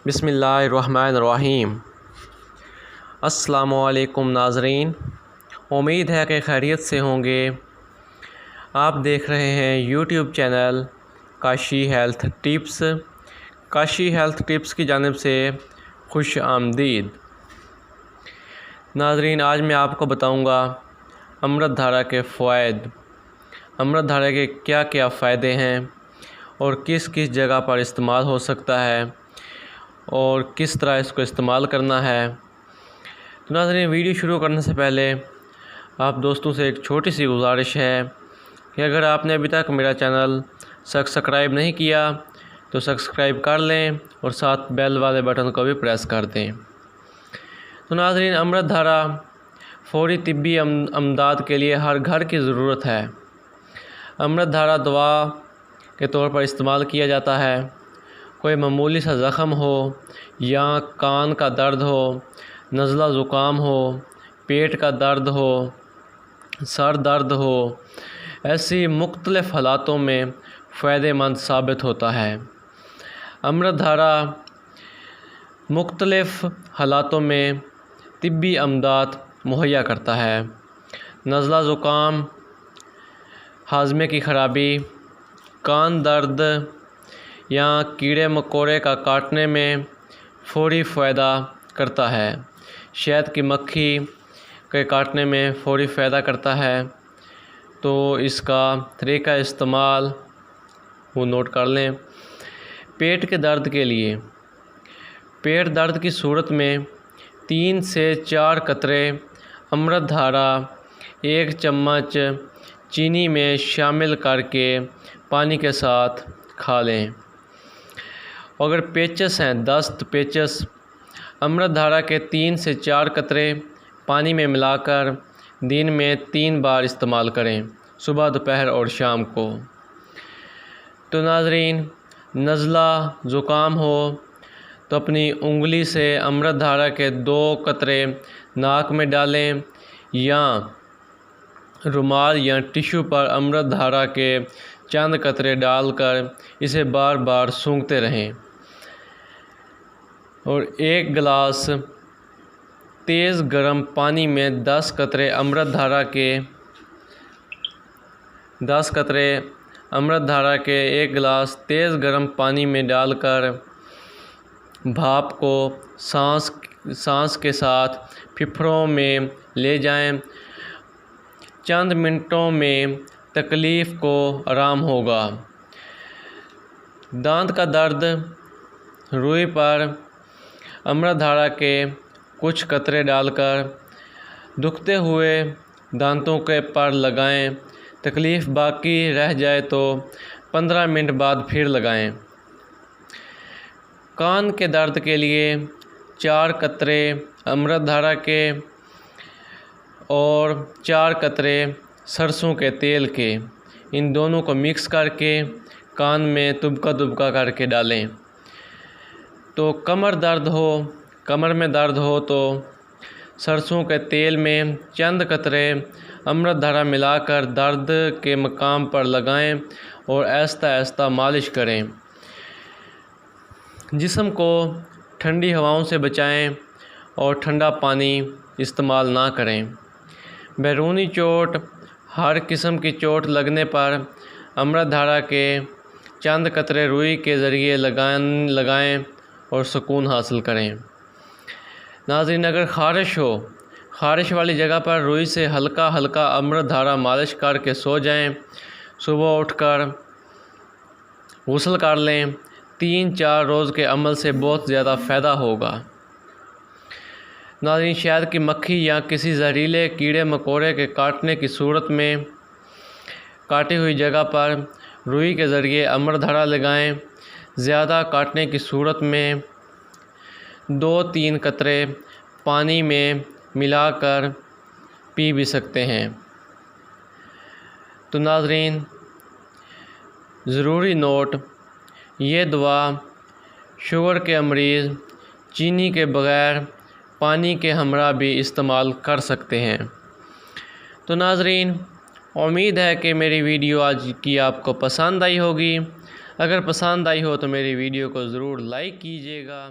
بسم اللہ الرحمن الرحیم۔ السلام علیکم ناظرین، امید ہے کہ خیریت سے ہوں گے۔ آپ دیکھ رہے ہیں YouTube channel Kashi health tips. Kashi health tips کی جانب سے خوش آمدید۔ ناظرین، آج میں آپ کو بتاؤں گا امرت دھارا کے فوائد۔ امرت دھارا کے کیا کیا فائدے ہیں اور کس کس جگہ پر استعمال ہو سکتا ہے اور کس طرح اس کو استعمال کرنا ہے۔ تو ناظرین، ویڈیو شروع کرنے سے پہلے آپ دوستوں سے ایک چھوٹی سی گزارش ہے کہ اگر آپ نے ابھی تک میرا چینل سبسکرائب نہیں کیا تو سبسکرائب کر لیں اور ساتھ بیل والے بٹن کو بھی پریس کر دیں۔ تو ناظرین، امرت دھارا فوری طبی امداد کے لیے ہر گھر کی ضرورت ہے۔ امرت دھارا دوا کے طور پر استعمال کیا جاتا ہے۔ کوئی معمولی سا زخم ہو یا کان کا درد ہو، نزلہ زکام ہو، پیٹ کا درد ہو، سر درد ہو، ایسی مختلف حالاتوں میں فائدہ مند ثابت ہوتا ہے۔ امرت دھارا مختلف حالاتوں میں طبی امداد مہیا کرتا ہے۔ نزلہ زکام، ہاضمے کی خرابی، کان درد یا کیڑے مکوڑے کا کاٹنے میں فوری فائدہ کرتا ہے۔ شہد کی مکھی کے کاٹنے میں فوری فائدہ کرتا ہے۔ تو اس کا طریقہ استعمال وہ نوٹ کر لیں۔ پیٹ کے درد کے لیے، پیٹ درد کی صورت میں 3 سے 4 قطرے امرت دھارا 1 چمچ چینی میں شامل کر کے پانی کے ساتھ کھا لیں۔ اگر پیچس ہیں، دست، پیچس، امرت دھارا کے 3 سے 4 قطرے پانی میں ملا کر دن میں 3 بار استعمال کریں، صبح، دوپہر اور شام کو۔ تو ناظرین، نزلہ زکام ہو تو اپنی انگلی سے امرت دھارا کے 2 قطرے ناک میں ڈالیں یا رومال یا ٹشو پر امرت دھارا کے چند قطرے ڈال کر اسے بار بار سونگھتے رہیں، اور 1 گلاس تیز گرم پانی میں 10 قطرے امرت دھارا کے 1 گلاس تیز گرم پانی میں ڈال کر بھاپ کو سانس کے ساتھ پھیپھڑوں میں لے جائیں۔ چند منٹوں میں تکلیف کو آرام ہوگا۔ دانت کا درد، روئی پر امرت دھارا کے کچھ قطرے ڈال کر دکھتے ہوئے دانتوں کے پر لگائیں۔ تکلیف باقی رہ جائے تو 15 منٹ بعد پھر لگائیں۔ کان کے درد کے لیے 4 قطرے امرت دھارا کے اور 4 قطرے سرسوں کے تیل کے، ان دونوں کو مکس کر کے کان میں دبکا دبکا کر کے ڈالیں۔ تو کمر میں درد ہو تو سرسوں کے تیل میں چند قطرے امرت دھارا ملا کر درد کے مقام پر لگائیں اور آہستہ آہستہ مالش کریں۔ جسم کو ٹھنڈی ہواؤں سے بچائیں اور ٹھنڈا پانی استعمال نہ کریں۔ بیرونی چوٹ، ہر قسم کی چوٹ لگنے پر امرت دھارا کے چند قطرے روئی کے ذریعے لگائیں اور سکون حاصل کریں۔ ناظرین، اگر خارش والی جگہ پر روئی سے ہلکا ہلکا امرت دھارا مالش کر کے سو جائیں۔ صبح اٹھ کر غسل کر لیں۔ 3-4 روز کے عمل سے بہت زیادہ فائدہ ہوگا۔ ناظرین، شہد کی مکھی یا کسی زہریلے کیڑے مکوڑے کے کاٹنے کی صورت میں کاٹی ہوئی جگہ پر روئی کے ذریعے امرت دھارا لگائیں۔ زیادہ کاٹنے کی صورت میں 2-3 قطرے پانی میں ملا کر پی بھی سکتے ہیں۔ تو ناظرین، ضروری نوٹ: یہ دوا شوگر کے مریض چینی کے بغیر پانی کے ہمراہ بھی استعمال کر سکتے ہیں۔ تو ناظرین، امید ہے کہ میری ویڈیو آج کی آپ کو پسند آئی ہوگی۔ اگر پسند آئی ہو تو میری ویڈیو کو ضرور لائک کیجیے گا۔